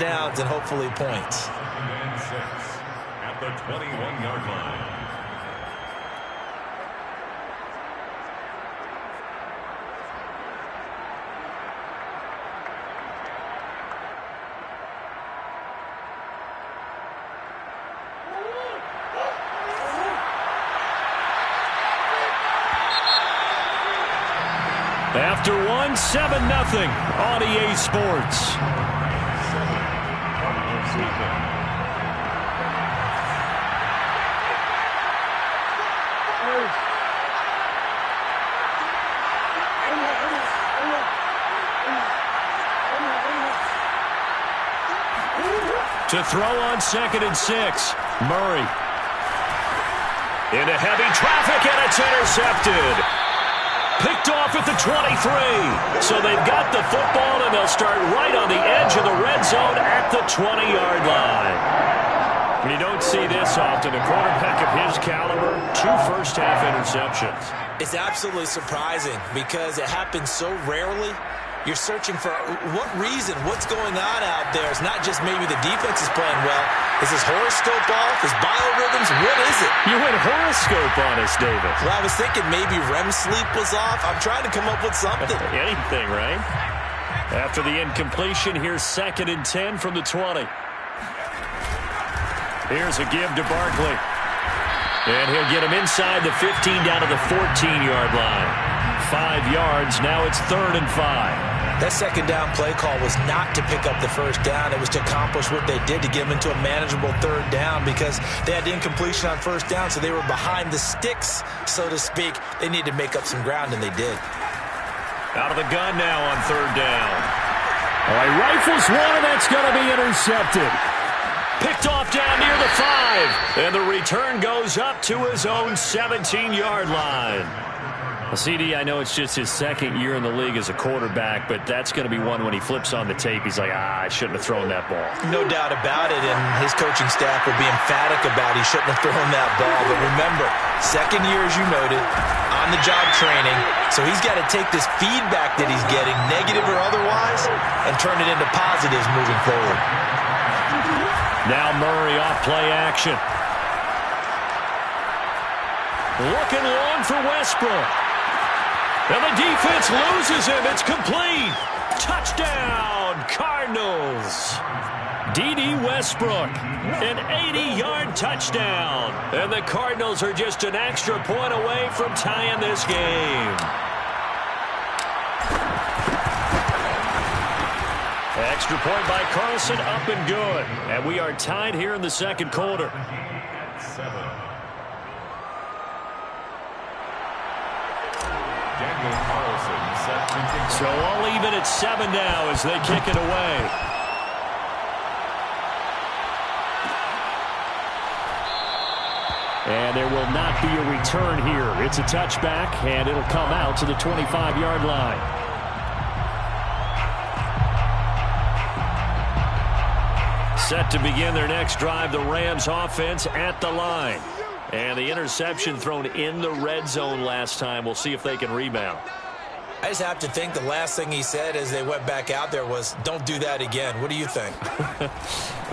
downs and hopefully points. And 6 at the 21-yard line. After one, 7-0 on EA Sports. To throw on 2nd and 6, Murray. Into heavy traffic, and it's intercepted. Picked off at the 23. So they've got the football, and they'll start right on the edge of the red zone at the 20-yard line. When you don't see this often, a quarterback of his caliber, 2 first-half interceptions. It's absolutely surprising because it happens so rarely. You're searching for what reason, what's going on out there. It's not just maybe the defense is playing well. Is his horoscope off? His biorhythms? What is it? You went horoscope on us, David. Well, I was thinking maybe REM sleep was off. I'm trying to come up with something. Anything, right? After the incompletion, here's 2nd and 10 from the 20. Here's a give to Barkley. And he'll get him inside the 15 down to the 14-yard line. 5 yards. Now it's 3rd and 5. That second down play call was not to pick up the first down. It was to accomplish what they did, to get them into a manageable 3rd down because they had incompletion on 1st down, so they were behind the sticks, so to speak. They needed to make up some ground, and they did. Out of the gun now on 3rd down. All right, rifles one, and that's going to be intercepted. Picked off down near the 5, and the return goes up to his own 17-yard line. Well, CD, I know it's just his 2nd year in the league as a quarterback, but that's going to be one when he flips on the tape. He's like, I shouldn't have thrown that ball. No doubt about it, and his coaching staff will be emphatic about he shouldn't have thrown that ball. But remember, 2nd year, as you noted, on-the-job training, so he's got to take this feedback that he's getting, negative or otherwise, and turn it into positives moving forward. Now Murray off play action. Looking long for Westbrook. And the defense loses him. It's complete. Touchdown, Cardinals. D.D. Westbrook, an 80-yard touchdown. And the Cardinals are just an extra point away from tying this game. Extra point by Carlson, up and good. And we are tied here in the 2nd quarter. 7. So all even at 7 now as they kick it away. And there will not be a return here. It's a touchback, and it'll come out to the 25-yard line. Set to begin their next drive, the Rams offense at the line. And the interception thrown in the red zone last time. We'll see if they can rebound. I just have to think the last thing he said as they went back out there was, don't do that again. What do you think?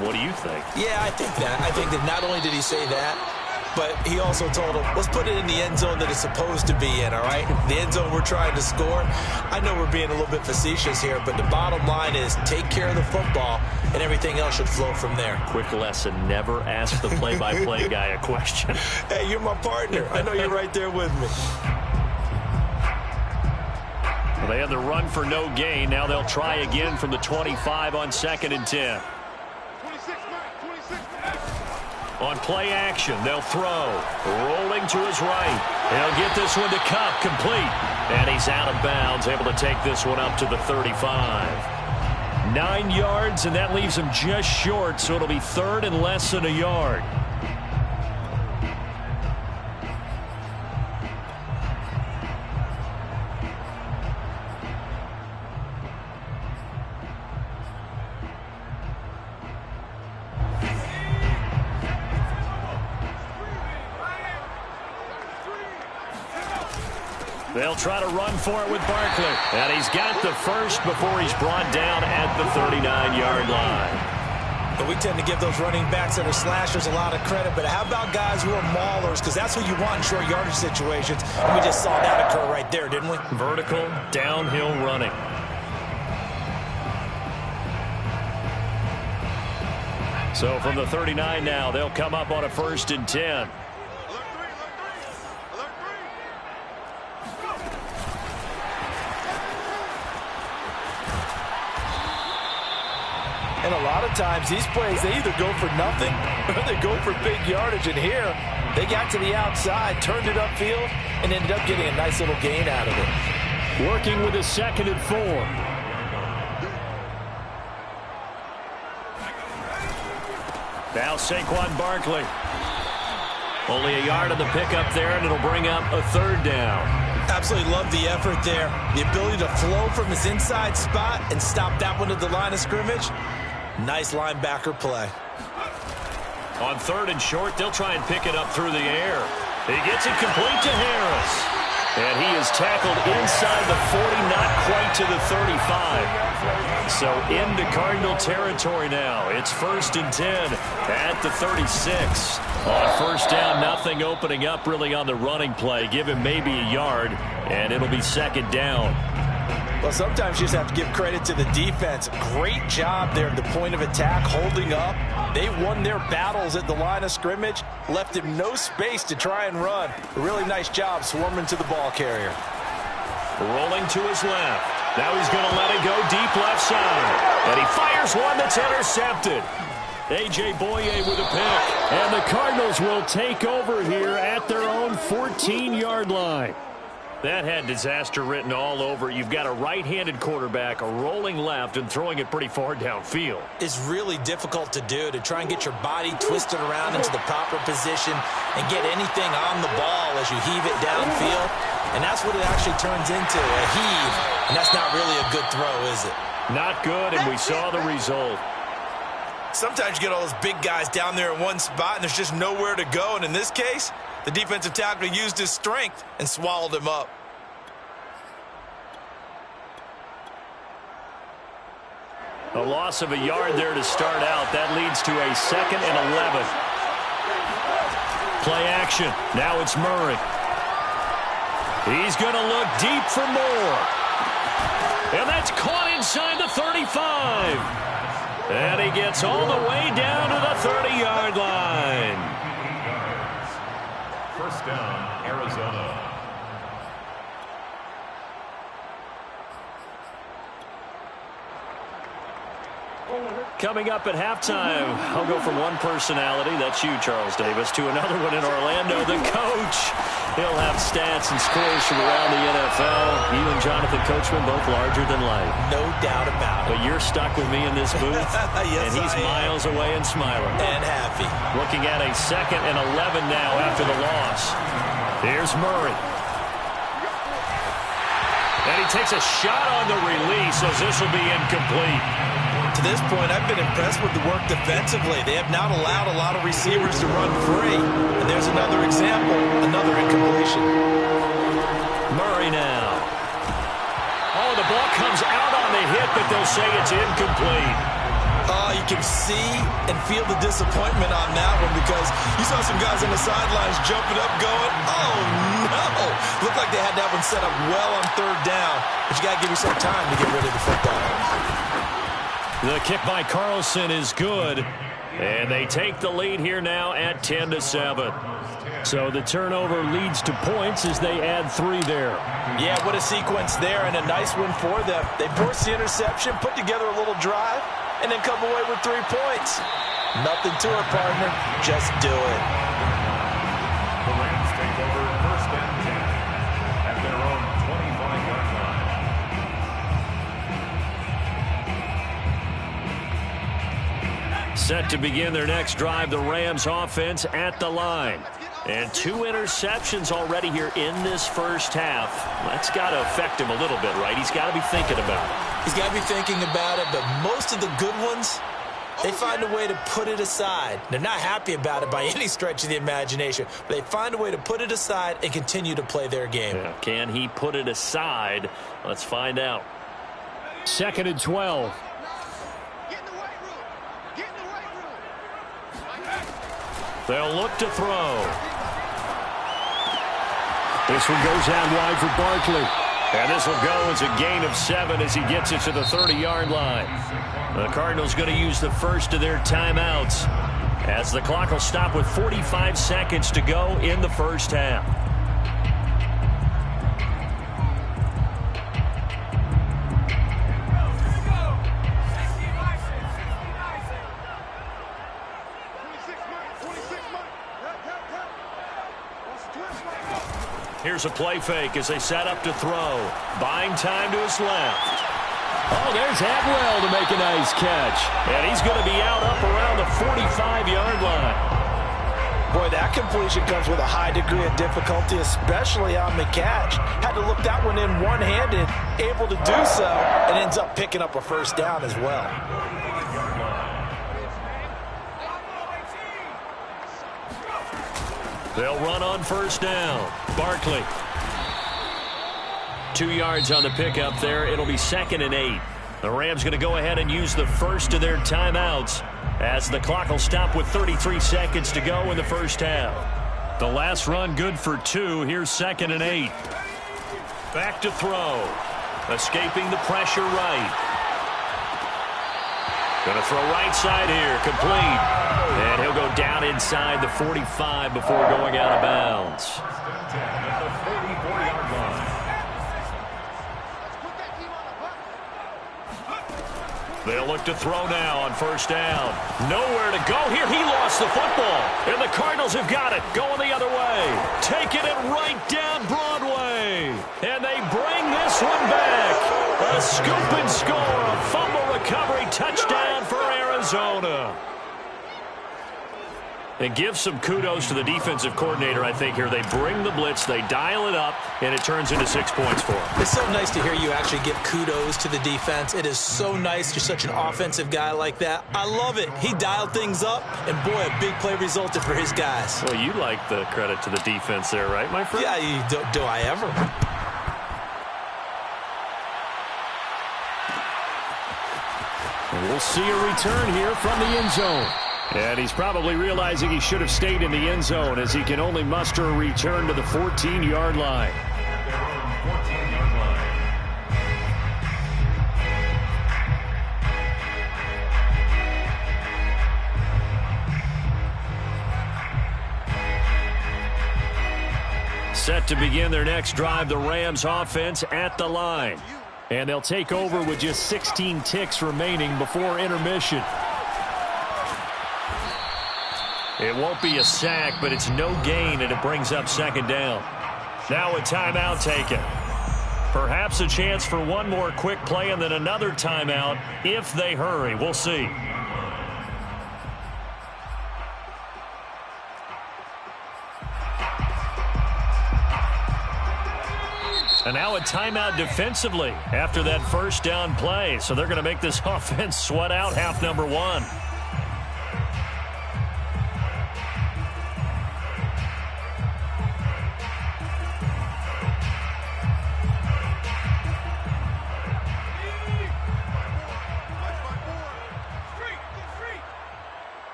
What do you think? Yeah, I think that. I think that not only did he say that, but he also told him, let's put it in the end zone that it's supposed to be in, all right? The end zone we're trying to score. I know we're being a little bit facetious here, but the bottom line is take care of the football, and everything else should flow from there. Quick lesson, never ask the play-by-play guy a question. Hey, you're my partner. I know you're right there with me. Well, they had the run for no gain. Now they'll try again from the 25 on 2nd and 10. On play action, they'll throw. Rolling to his right. He'll get this one to Cup, complete. And he's out of bounds, able to take this one up to the 35. 9 yards, and that leaves him just short, so it'll be 3rd and less than a yard. They'll try to run for it with Barkley. And he's got the first before he's brought down at the 39-yard line. we tend to give those running backs that are slashers a lot of credit, but how about guys who are maulers? Because that's who you want in short yardage situations, and we just saw that occur right there, didn't we? Vertical, downhill running. So from the 39 now, they'll come up on a 1st and 10. And a lot of times, these plays, they either go for nothing or they go for big yardage. And here, they got to the outside, turned it upfield, and ended up getting a nice little gain out of it. Working with a 2nd and 4. Now Saquon Barkley. Only a yard on the pickup there, and it'll bring up a 3rd down. Absolutely love the effort there. The ability to flow from his inside spot and stop that one at the line of scrimmage. Nice linebacker play. On 3rd and short, they'll try and pick it up through the air. He gets it complete to Harris. And he is tackled inside the 40, not quite to the 35. So into Cardinal territory now. It's 1st and 10 at the 36. On 1st down, nothing opening up really on the running play. Give him maybe a yard, and it'll be 2nd down. Well, sometimes you just have to give credit to the defense. Great job there at the point of attack, holding up. They won their battles at the line of scrimmage, left him no space to try and run. A really nice job swarming to the ball carrier. Rolling to his left. Now he's going to let it go deep left side. And he fires one that's intercepted. A.J. Boye with a pick. And the Cardinals will take over here at their own 14-yard line. That had disaster written all over. You've got a right-handed quarterback, a rolling left, and throwing it pretty far downfield. It's really difficult to do, to try and get your body twisted around into the proper position and get anything on the ball as you heave it downfield. And that's what it actually turns into, a heave. And that's not really a good throw, is it? Not good, and we saw the result. Sometimes you get all those big guys down there in one spot, and there's just nowhere to go. And in this case, the defensive tackle used his strength and swallowed him up. A loss of a yard there to start out. That leads to a 2nd and 11. Play action. Now it's Murray. He's going to look deep for more. And that's caught inside the 35. And he gets all the way down to the 30-yard line. 1st down, Arizona. Coming up at halftime, I'll go from one personality, that's you, Charles Davis, to another one in Orlando, the coach. He'll have stats and scores from around the NFL. You and Jonathan Coachman both larger than life. No doubt about it. But you're stuck with me in this booth, yes, and he's miles away and smiling. And happy. Looking at a 2nd and 11 now after the loss. Here's Murray. And he takes a shot on the release as this will be incomplete. To this point, I've been impressed with the work defensively. They have not allowed a lot of receivers to run free. And there's another example, another incompletion. Murray now. Oh, the ball comes out on the hit, but they'll say it's incomplete. You can see and feel the disappointment on that one because you saw some guys on the sidelines jumping up going, oh, no. Looked like they had that one set up well on 3rd down. But you got to give yourself time to get rid of the football. The kick by Carlson is good, and they take the lead here now at 10-7. So the turnover leads to points as they add 3 there. Yeah, what a sequence there, and a nice one for them. They forced the interception, put together a little drive, and then come away with 3 points. Nothing to it, partner. Just do it. The Rams take over 1st and 10 at their own 25-yard line. Set to begin their next drive, the Rams offense at the line. And 2 interceptions already here in this first half. That's got to affect him a little bit, right? He's got to be thinking about it. He's got to be thinking about it, but most of the good ones, they find a way to put it aside. They're not happy about it by any stretch of the imagination, but they find a way to put it aside and continue to play their game. Yeah. Can he put it aside? Let's find out. 2nd and 12. Get in the weight room. Get in the weight room. They'll look to throw. This one goes out wide for Barkley. And this will go as a gain of 7 as he gets it to the 30-yard line. The Cardinals going to use the first of their timeouts as the clock will stop with 45 seconds to go in the first half. Here's a play fake as they set up to throw. Buying time to his left. Oh, there's Atwell to make a nice catch. And he's going to be out up around the 45-yard line. Boy, that completion comes with a high degree of difficulty, especially on the catch. Had to look that one in one-handed, able to do so, and ends up picking up a first down as well. They'll run on first down. Barkley. 2 yards on the pickup there. It'll be 2nd and 8. The Rams going to go ahead and use the first of their timeouts as the clock will stop with 33 seconds to go in the first half. The last run good for 2. Here's 2nd and 8. Back to throw. Escaping the pressure right. Going to throw right side here. Complete. And he'll go down inside the 45 before going out of bounds. They'll look to throw now on first down. Nowhere to go here. He lost the football. And the Cardinals have got it. Going the other way. Taking it right down Broadway. And they bring this one back. A scoop and score. A fumble recovery touchdown for Arizona. And give some kudos to the defensive coordinator, I think, here. They bring the blitz, they dial it up, and it turns into 6 points for them. It's so nice to hear you actually give kudos to the defense. It is so nice. You're such an offensive guy like that. I love it. He dialed things up, and boy, a big play resulted for his guys. Well, you like the credit to the defense there, right, my friend? Yeah, do I ever? And we'll see a return here from the end zone. And he's probably realizing he should have stayed in the end zone as he can only muster a return to the 14-yard line. Set to begin their next drive, the Rams offense at the line. And they'll take over with just 16 ticks remaining before intermission. It won't be a sack, but it's no gain, and it brings up 2nd down. Now a timeout taken. Perhaps a chance for one more quick play and then another timeout if they hurry. We'll see. And now a timeout defensively after that first down play. So they're going to make this offense sweat out half number 1.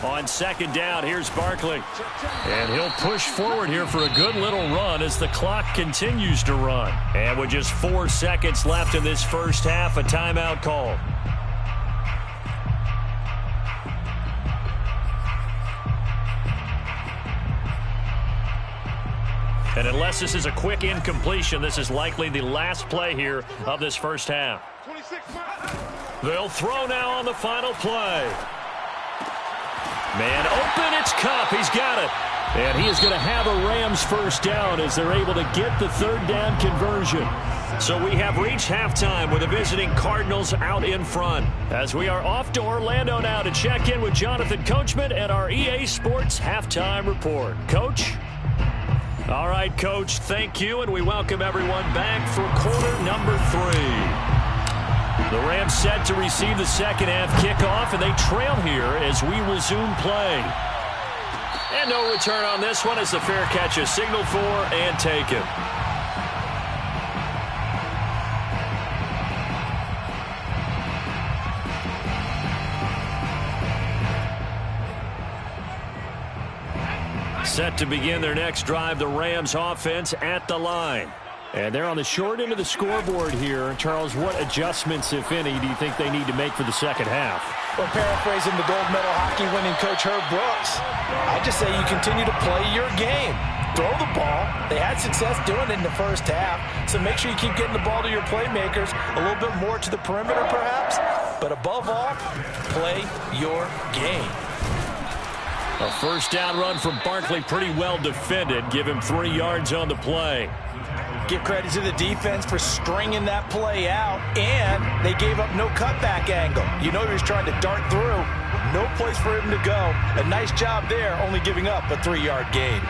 On 2nd down, here's Barkley. And he'll push forward here for a good little run as the clock continues to run. And with just 4 seconds left in this first half, a timeout call. And unless this is a quick incompletion, this is likely the last play here of this first half. They'll throw now on the final play. Man open, it's Cup. He's got it. And he is going to have a Rams first down as they're able to get the 3rd down conversion. So we have reached halftime with the visiting Cardinals out in front. As we are off to Orlando now to check in with Jonathan Coachman and our EA Sports Halftime Report. Coach? All right, Coach, thank you, and we welcome everyone back for quarter number 3. The Rams set to receive the second half kickoff, and they trail here as we resume play. And no return on this one as the fair catch is signaled for and taken. Set to begin their next drive, the Rams offense at the line. And they're on the short end of the scoreboard here. Charles, what adjustments, if any, do you think they need to make for the second half? Well, paraphrasing the gold medal hockey winning coach Herb Brooks, I just say you continue to play your game. Throw the ball. They had success doing it in the first half, so make sure you keep getting the ball to your playmakers, a little bit more to the perimeter perhaps, but above all, play your game. A first down run from Barkley, pretty well defended. Give him 3 yards on the play. Give credit to the defense for stringing that play out, and they gave up no cutback angle. You know he was trying to dart through. No place for him to go. A nice job there, only giving up a 3-yard gain.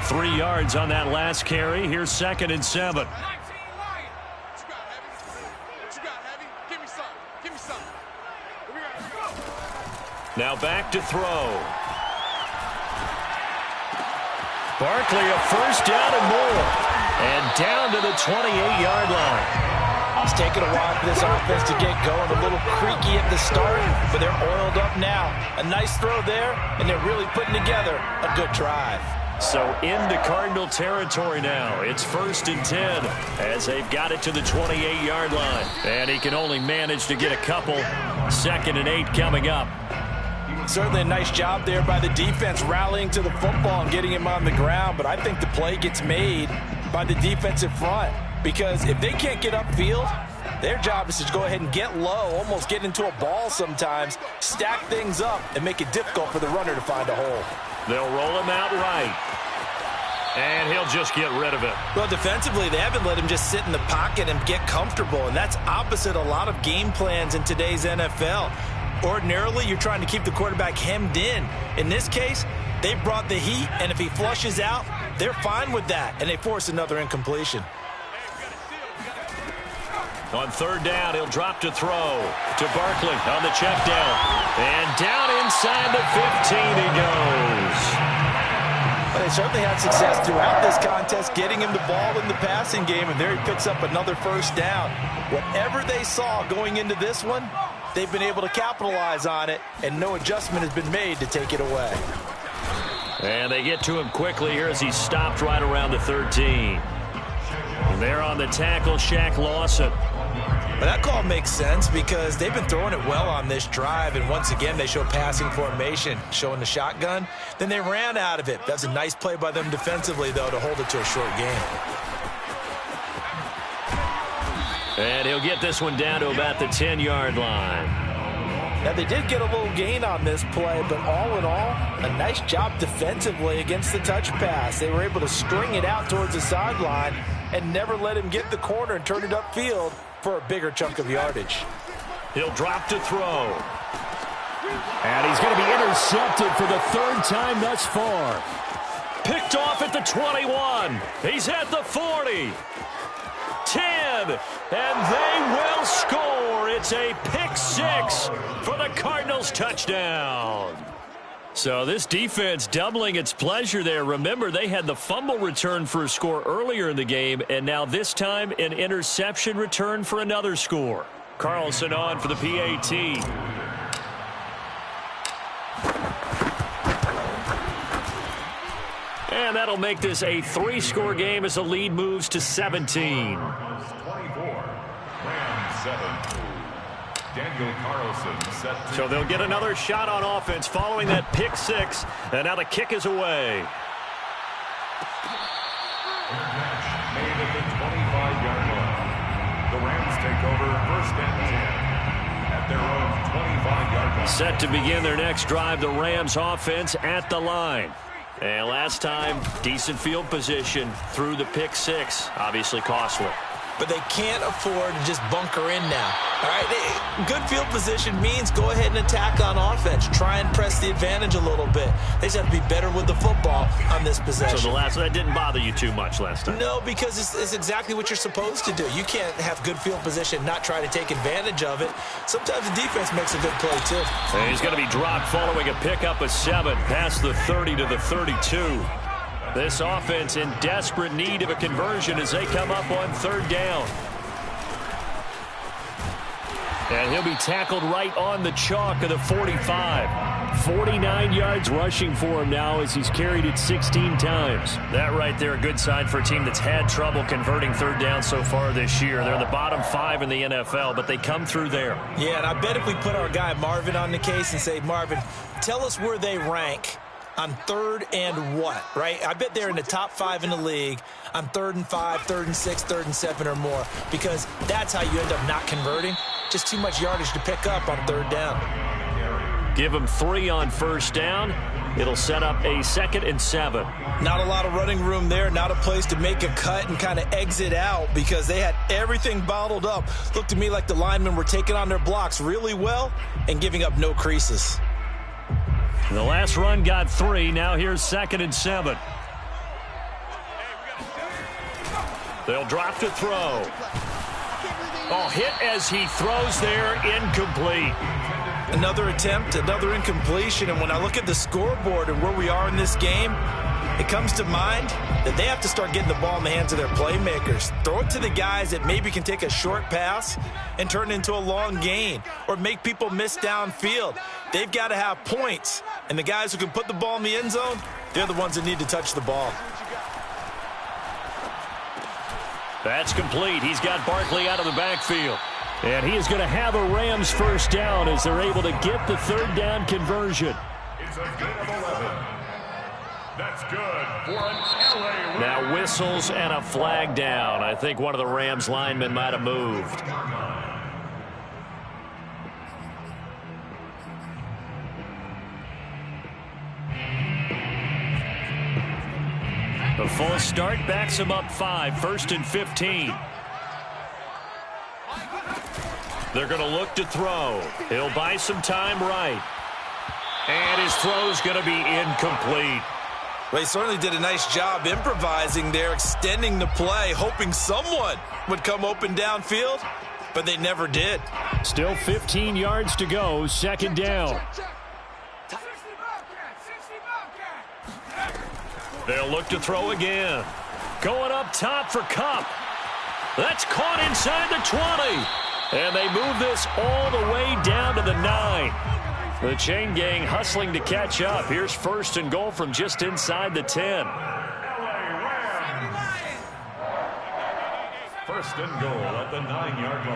3 yards on that last carry. Here's 2nd and 7. Now back to throw. Barkley, a first down and more. And down to the 28-yard line. It's taken a while for this offense to get going. A little creaky at the start, but they're oiled up now. A nice throw there, and they're really putting together a good drive. So into Cardinal territory now. It's 1st and 10 as they've got it to the 28-yard line. And he can only manage to get a couple. 2nd and 8 coming up. Certainly a nice job there by the defense rallying to the football and getting him on the ground, but I think the play gets made by the defensive front because if they can't get upfield, their job is to go ahead and get low, almost get into a ball sometimes, stack things up, and make it difficult for the runner to find a hole. They'll roll him out right. And he'll just get rid of it. Well, defensively, they haven't let him just sit in the pocket and get comfortable, and that's opposite a lot of game plans in today's NFL. Ordinarily, you're trying to keep the quarterback hemmed in. In this case, they brought the heat, and if he flushes out, they're fine with that, and they force another incompletion. On 3rd down, he'll drop to throw to Barkley on the check down. And down inside the 15 he goes. Well, they certainly had success throughout this contest, getting him the ball in the passing game, and there he picks up another first down. Whatever they saw going into this one, they've been able to capitalize on it, and no adjustment has been made to take it away. And they get to him quickly here as he's stopped right around the 13. And there on the tackle, Shaq Lawson. But that call makes sense because they've been throwing it well on this drive, and once again they show passing formation, showing the shotgun. Then they ran out of it. That's a nice play by them defensively, though, to hold it to a short game. And he'll get this one down to about the 10-yard line. Now, they did get a little gain on this play, but all in all, a nice job defensively against the touch pass. They were able to string it out towards the sideline and never let him get the corner and turn it upfield for a bigger chunk of yardage. He'll drop to throw. And he's going to be intercepted for the 3rd time thus far. Picked off at the 21. He's at the 40. 10, and they will score. It's a pick 6 for the Cardinals touchdown. So this defense doubling its pleasure there. Remember, they had the fumble return for a score earlier in the game, and now this time an interception return for another score. Carlson on for the PAT. And that'll make this a 3-score game as the lead moves to 17. 24, Rams 7. Daniel Carlson set. So they'll get another shot on offense following that pick 6. And now the kick is away. Made at the 25-yard line. The Rams take over 1st and 10 at their own 25-yard line. Set to begin their next drive, the Rams offense at the line. And last time, decent field position through the pick 6. Obviously costly. But they can't afford to just bunker in now. All right, good field position means go ahead and attack on offense. Try and press the advantage a little bit. They just have to be better with the football on this possession. So that didn't bother you too much last time? No, because it's exactly what you're supposed to do. You can't have good field position, not try to take advantage of it. Sometimes the defense makes a good play, too. And he's going to be dropped following a pickup of 7 past the 30 to the 32. This offense in desperate need of a conversion as they come up on 3rd down. And he'll be tackled right on the chalk of the 45. 49 yards rushing for him now as he's carried it 16 times. That right there, a good sign for a team that's had trouble converting third down so far this year. They're in the bottom 5 in the NFL, but they come through there. Yeah, and I bet if we put our guy Marvin on the case and say, Marvin, tell us where they rank on third and what, right? I bet they're in the top 5 in the league on 3rd and 5, 3rd and 6, 3rd and 7 or more, because that's how you end up not converting. Just too much yardage to pick up on third down. Give them 3 on first down. It'll set up a 2nd and 7. Not a lot of running room there, not a place to make a cut and kind of exit out because they had everything bottled up. Looked to me like the linemen were taking on their blocks really well and giving up no creases. The last run got 3. Now here's 2nd and 7. They'll drop to throw. Oh, hit as he throws there, incomplete. Another attempt, another incompletion, and when I look at the scoreboard and where we are in this game, it comes to mind that they have to start getting the ball in the hands of their playmakers. Throw it to the guys that maybe can take a short pass and turn it into a long gain or make people miss downfield. They've got to have points, and the guys who can put the ball in the end zone, they're the ones that need to touch the ball. That's complete. He's got Barkley out of the backfield. And he is going to have a Rams first down as they're able to get the third down conversion. It's a gain of 11. That's good for an LA win. Now whistles and a flag down. I think one of the Rams linemen might have moved. The full start backs him up 5, 1st and 15. They're going to look to throw. He'll buy some time right. And his throw's going to be incomplete. Well, he certainly did a nice job improvising there, extending the play, hoping someone would come open downfield, but they never did. Still 15 yards to go, 2nd down. They'll look to throw again. Going up top for Kupp. That's caught inside the 20. And they move this all the way down to the 9. The chain gang hustling to catch up. Here's 1st and goal from just inside the 10. 1st and goal at the 9-yard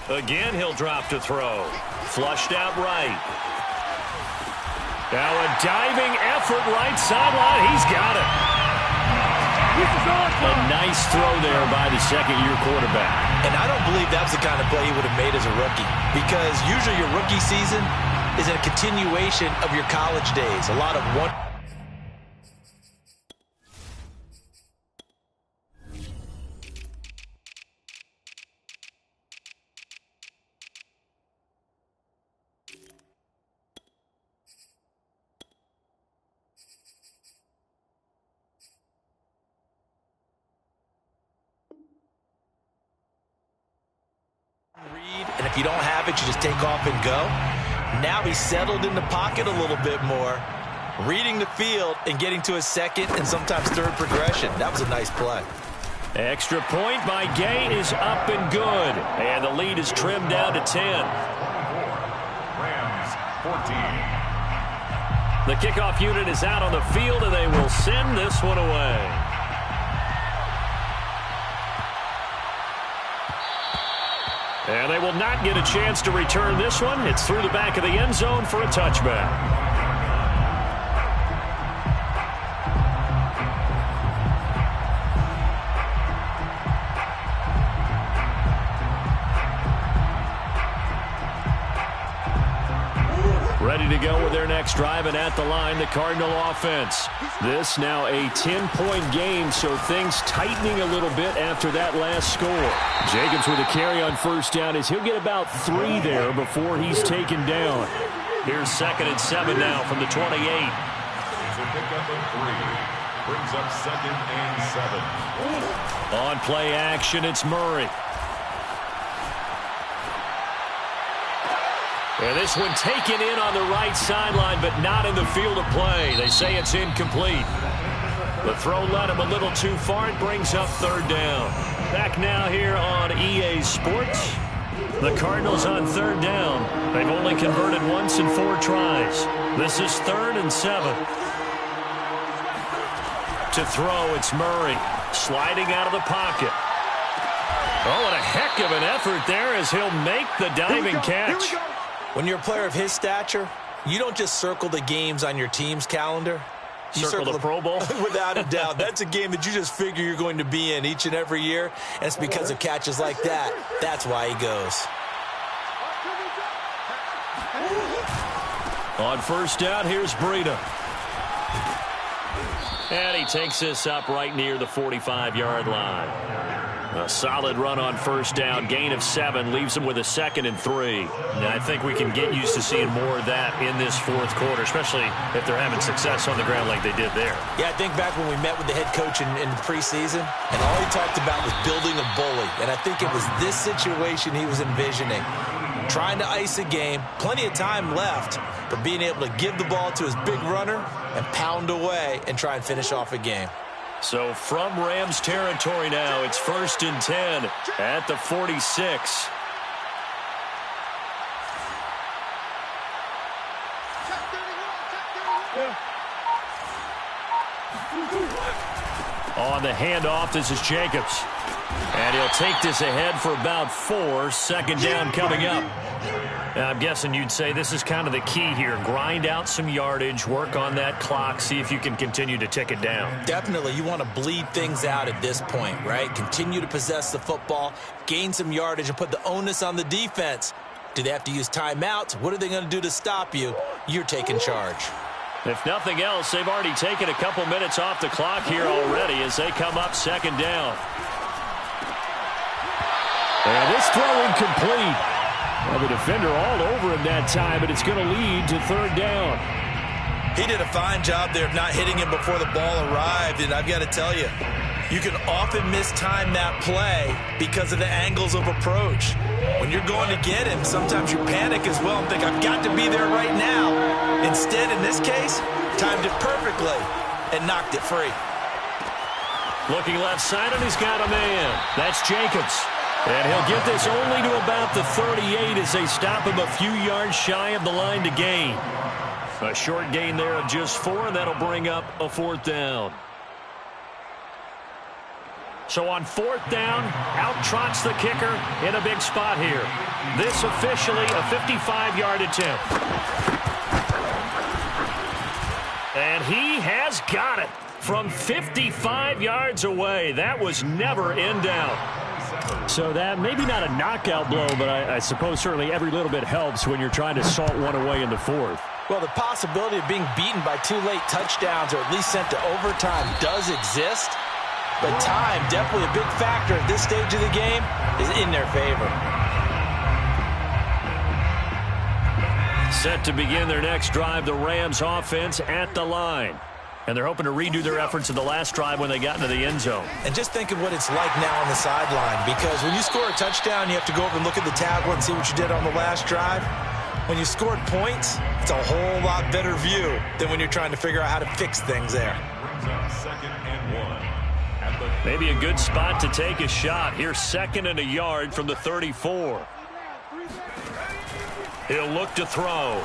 line. Again, he'll drop to throw. Flushed out right. Now a diving effort right sideline. He's got it. A nice throw there by the second-year quarterback. And I don't believe that's the kind of play he would have made as a rookie, because usually your rookie season is a continuation of your college days. A lot of one. And if you don't have it, you just take off and go. Now he's settled in the pocket a little bit more, reading the field and getting to his 2nd and sometimes 3rd progression. That was a nice play. Extra point by Gay is up and good. And the lead is trimmed down to 10. Rams 14. The kickoff unit is out on the field, and they will send this one away. And they will not get a chance to return this one. It's through the back of the end zone for a touchback. Ready to go with their next drive, and at the line, the Cardinal offense. This now a 10-point game, so things tightening a little bit after that last score. Jacobs with a carry on first down as he'll get about 3 there before he's taken down. Here's 2nd and 7 now from the 28. It's a pickup of 3. Brings up 2nd and 7. On play action, it's Murray. And this one taken in on the right sideline, but not in the field of play. They say it's incomplete. The throw led him a little too far. It brings up 3rd down. Back now here on EA Sports. The Cardinals on third down. They've only converted once in 4 tries. This is 3rd and 7. To throw, it's Murray. Sliding out of the pocket. Oh, what a heck of an effort there as he'll make the diving catch. When you're a player of his stature, you don't just circle the games on your team's calendar. You circle the Pro Bowl? Without a doubt. That's a game that you just figure you're going to be in each and every year. And it's because of catches like that. That's why he goes. On first down, here's Breida. And he takes this up right near the 45-yard line. A solid run on first down. Gain of 7 leaves them with a 2nd and 3. And I think we can get used to seeing more of that in this 4th quarter, especially if they're having success on the ground like they did there. Yeah, I think back when we met with the head coach in the preseason, and all he talked about was building a bully. And I think it was this situation he was envisioning. Trying to ice a game, plenty of time left, but being able to give the ball to his big runner and pound away and try and finish off a game. So from Rams territory now, it's 1st and 10 at the 46. On the handoff, this is Jacobs. And he'll take this ahead for about 4. 2nd down coming up. And I'm guessing you'd say this is kind of the key here. Grind out some yardage, work on that clock, see if you can continue to tick it down. Definitely. You want to bleed things out at this point, right? Continue to possess the football, gain some yardage, and put the onus on the defense. Do they have to use timeouts? What are they going to do to stop you? You're taking charge. If nothing else, they've already taken a couple minutes off the clock here already as they come up 2nd down. And this throw incomplete. Well, the defender all over him that time, but it's going to lead to 3rd down. He did a fine job there of not hitting him before the ball arrived, and I've got to tell you, you can often mistime that play because of the angles of approach. When you're going to get him, sometimes you panic as well and think, I've got to be there right now. Instead, in this case, timed it perfectly and knocked it free. Looking left side, and he's got a man. That's Jacobs. And he'll get this only to about the 38 as they stop him a few yards shy of the line to gain. A short gain there of just 4, and that'll bring up a 4th down. So on 4th down, out trots the kicker in a big spot here. This officially a 55-yard attempt. And he has got it from 55 yards away. That was never in doubt. So that maybe not a knockout blow, but I suppose certainly every little bit helps when you're trying to salt one away in the 4th. Well, the possibility of being beaten by 2 late touchdowns or at least sent to overtime does exist. But time, definitely a big factor at this stage of the game, is in their favor. Set to begin their next drive, the Rams offense at the line. And they're hoping to redo their efforts in the last drive when they got into the end zone. And just think of what it's like now on the sideline, because when you score a touchdown, you have to go over and look at the tablet and see what you did on the last drive. When you scored points, it's a whole lot better view than when you're trying to figure out how to fix things there. Maybe a good spot to take a shot. Here's 2nd and a yard from the 34. He'll look to throw.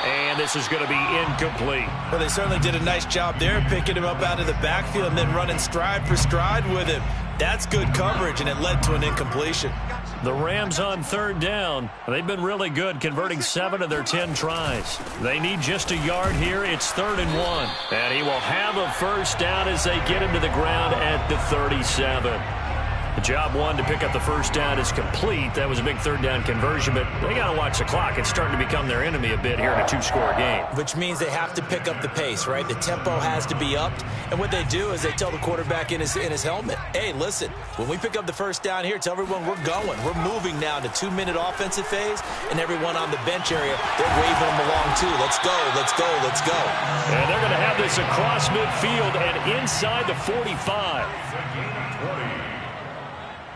And this is going to be incomplete. Well, they certainly did a nice job there, picking him up out of the backfield and then running stride for stride with him. That's good coverage, and it led to an incompletion. The Rams on 3rd down. They've been really good, converting 7 of their 10 tries. They need just a yard here. It's 3rd and 1. And he will have a 1st down as they get him to the ground at the 37. The job 1 to pick up the 1st down is complete. That was a big 3rd down conversion, but they got to watch the clock. It's starting to become their enemy a bit here in a 2-score game. Which means they have to pick up the pace, right? The tempo has to be upped. And what they do is they tell the quarterback in his helmet, hey, listen, when we pick up the 1st down here, tell everyone we're going. We're moving now to 2-minute offensive phase, and everyone on the bench area, they're waving them along too. Let's go, let's go, let's go. And they're going to have this across midfield and inside the 45.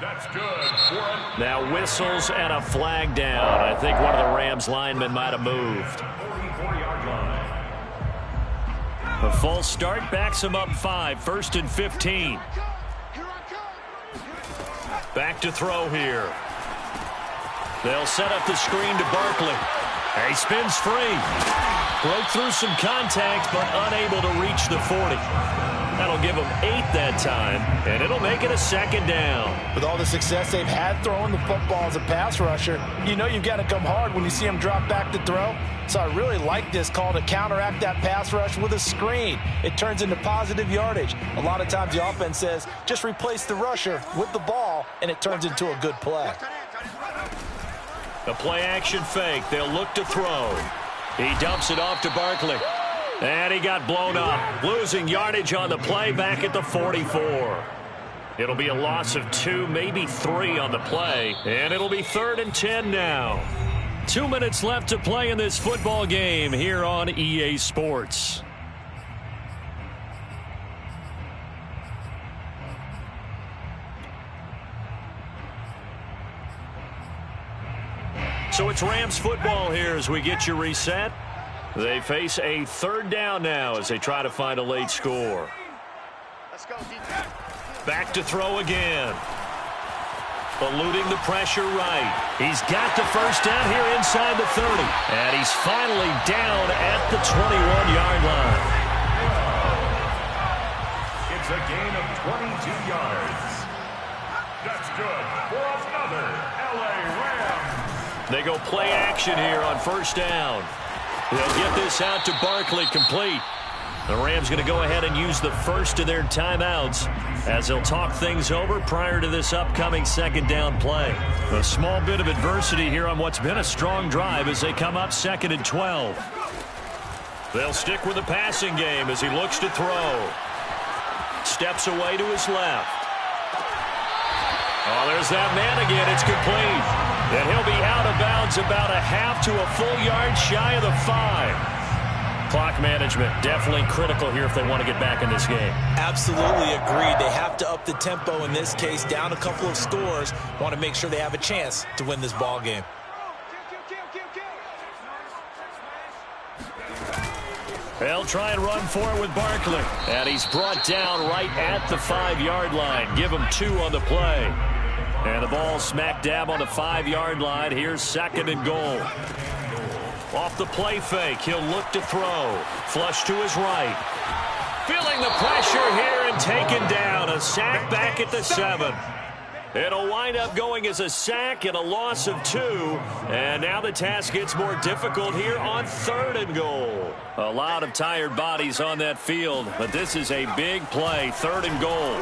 That's good. Now whistles and a flag down. I think one of the Rams linemen might have moved. A false start backs him up 5. 1st and 15. Back to throw here. They'll set up the screen to Barkley. He spins free. Broke through some contact, but unable to reach the 40. That'll give them 8 that time, and it'll make it a second down. With all the success they've had throwing the football as a pass rusher, you know you've got to come hard when you see them drop back to throw. So I really like this call to counteract that pass rush with a screen. It turns into positive yardage. A lot of times the offense says, just replace the rusher with the ball, and it turns into a good play. The play-action fake. They'll look to throw. He dumps it off to Barkley. And he got blown up, losing yardage on the play back at the 44. It'll be a loss of 2, maybe 3 on the play, and it'll be 3rd and 10 now. 2 minutes left to play in this football game here on EA Sports. So it's Rams football here as we get you reset. They face a 3rd down now as they try to find a late score. Back to throw again. Eluding the pressure right. He's got the first down here inside the 30. And he's finally down at the 21-yard line. It's a gain of 22 yards. That's good for another LA Rams. They go play action here on 1st down. They'll get this out to Barkley, complete. The Rams going to go ahead and use the first of their timeouts as they'll talk things over prior to this upcoming 2nd down play. A small bit of adversity here on what's been a strong drive as they come up 2nd and 12. They'll stick with the passing game as he looks to throw. Steps away to his left. Oh, there's that man again. It's complete. And he'll be out of bounds about a half to a full yard shy of the 5. Clock management definitely critical here if they want to get back in this game. Absolutely agreed. They have to up the tempo in this case, down a couple of scores. Want to make sure they have a chance to win this ball game. They'll try and run for it with Barkley. And he's brought down right at the 5-yard line. Give him 2 on the play. And the ball smack dab on the 5-yard line. Here's 2nd and goal. Off the play fake, he'll look to throw. Flush to his right. Feeling the pressure here and taken down. A sack back at the 7. It'll wind up going as a sack and a loss of 2. And now the task gets more difficult here on 3rd and goal. A lot of tired bodies on that field, but this is a big play. 3rd and goal.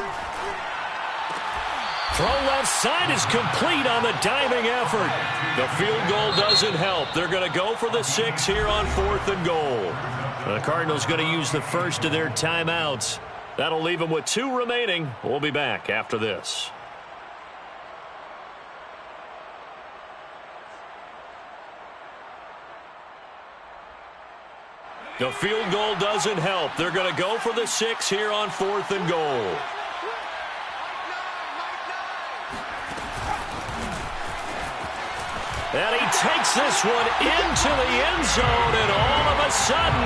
Throw left side is complete on the diving effort. The field goal doesn't help. They're going to go for the 6 here on 4th and goal. The Cardinals going to use the first of their timeouts. That'll leave them with 2 remaining. We'll be back after this. The field goal doesn't help. They're going to go for the 6 here on 4th and goal. And he takes this one into the end zone, and all of a sudden,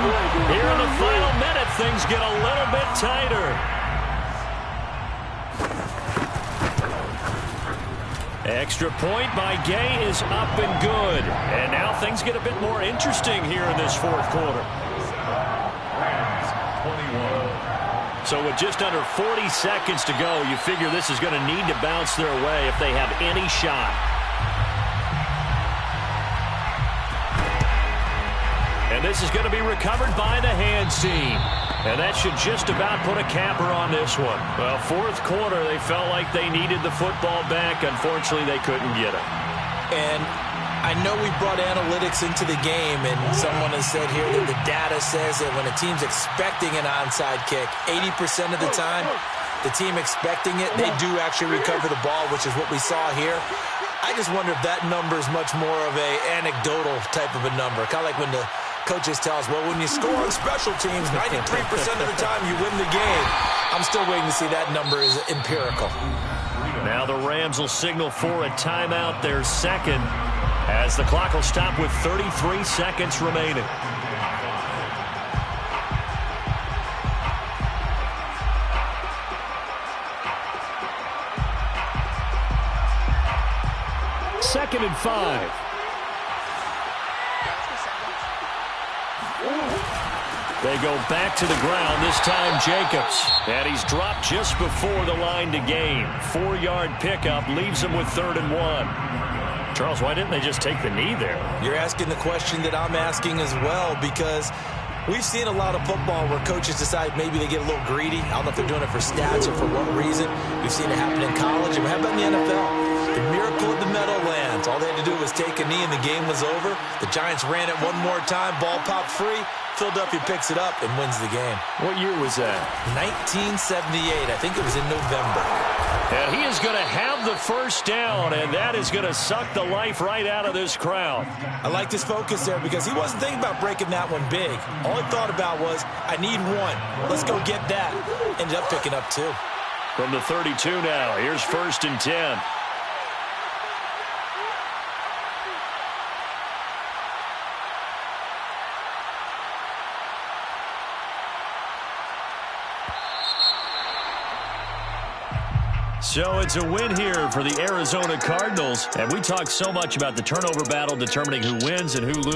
here in the final minute, things get a little bit tighter. Extra point by Gay is up and good. And now things get a bit more interesting here in this 4th quarter. Rams 21. So with just under 40 seconds to go, you figure this is going to need to bounce their way if they have any shot. And this is going to be recovered by the hands team. And that should just about put a capper on this one. Well, 4th quarter, they felt like they needed the football back. Unfortunately, they couldn't get it. And I know we brought analytics into the game, and someone has said here that the data says that when a team's expecting an onside kick, 80% of the time, the team expecting it, they do actually recover the ball, which is what we saw here. I just wonder if that number is much more of a anecdotal type of a number. Kind of like when the coaches tell us, well, when you score on special teams, 93% of the time you win the game. I'm still waiting to see that number is empirical. Now the Rams will signal for a timeout, their 2nd, as the clock will stop with 33 seconds remaining. 2nd and 5. They go back to the ground, this time Jacobs. And he's dropped just before the line to gain. 4-yard pickup leaves him with 3rd and 1. Charles, why didn't they just take the knee there? You're asking the question that I'm asking as well, because we've seen a lot of football where coaches decide maybe they get a little greedy. I don't know if they're doing it for stats or for what reason. We've seen it happen in college. And how about in the NFL? The miracle of the Meadowlands. All they had to do was take a knee and the game was over. The Giants ran it one more time. Ball popped free. Philadelphia picks it up and wins the game. What year was that? 1978. I think it was in November. And he is going to have the first down, and that is going to suck the life right out of this crowd. I liked his focus there because he wasn't thinking about breaking that one big. All he thought about was, I need one. Let's go get that. Ended up picking up 2. From the 32 now, here's 1st and 10. So it's a win here for the Arizona Cardinals. And we talk so much about the turnover battle determining who wins and who loses.